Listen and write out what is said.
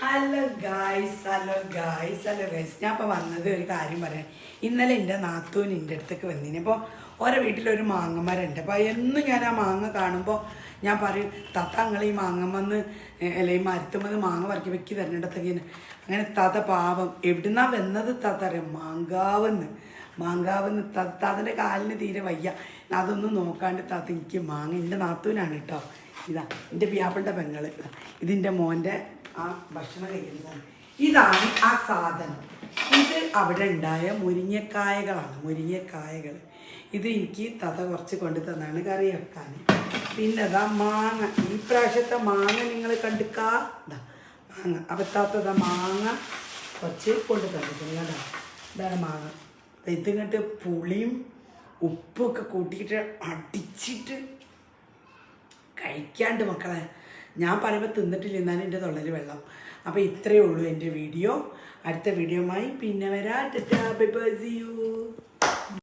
Hello guys hello guys hello guys ഞാൻ ഇപ്പോൾ വന്നത് ഒരു കാര്യം പറയാൻ. ഇന്നലെ എൻ്റെ നാത്തൂൻ എൻ്റെ അടുത്തേക്ക് വന്നിന്. അപ്പോൾ ഓരോ വീട്ടിലൊരു മാങ്ങമരമുണ്ട്. അപ്പോൾ എന്നും ഞാൻ ആ മാങ്ങ കാണുമ്പോൾ ഞാൻ പറയും, തത്ത നിങ്ങൾ ഈ മാങ്ങമ്മന്ന് അല്ലെ ഈ മരത്തുമെന്ന് മാങ്ങ പറക്കി വെക്കി തരേണ്ടത്തേക്കിന്. അങ്ങനെ തത്ത പാവം എവിടുന്നാ വന്നത് തത്ത അറിയാം, മാങ്കാവെന്ന് താത്തൻ്റെ കാലിന് തീരെ വയ്യ. അതൊന്നും നോക്കാണ്ട് താത്ത എനിക്ക് മാങ്ങ, എൻ്റെ നാത്തൂനാണ് കേട്ടോ. ഇതാ എൻ്റെ പിയാപ്പിളുടെ പെങ്ങൾ, ഇതിൻ്റെ മോൻ്റെ ആ ഭക്ഷണം കഴിക്കുന്നതാണ്. ഇതാണ് ആ സാധനം. ഇത് അവിടെ ഉണ്ടായ മുരിങ്ങക്കായകൾ. ഇത് എനിക്ക് തത കുറച്ച് കൊണ്ടു തന്നാണ് കറി വെക്കാൻ. പിന്നെ അതാ മാങ്ങ, ഈ പ്രാവശ്യത്തെ മാങ്ങ നിങ്ങൾ കണ്ടിക്കാ മാങ്ങ അപത്താത്തതാ മാങ്ങ കുറച്ച് കൊണ്ടു തന്നിട്ടുണ്ട് കേട്ടോ. ഇതാണ് മാങ്ങ. ഇതിങ്ങോട്ട് പുളിയും ഉപ്പൊക്കെ കൂട്ടിയിട്ട് അടിച്ചിട്ട് കഴിക്കാണ്ട് മക്കളെ. ഞാൻ പറയുമ്പോൾ തിന്നിട്ടില്ല, എന്നാലും എൻ്റെ തൊള്ളയിൽ വെള്ളം. അപ്പോൾ ഇത്രയേ ഉള്ളൂ എൻ്റെ വീഡിയോ. അടുത്ത വീഡിയോയുമായി പിന്നെ വരാം. Ta-ta bye bye, see U.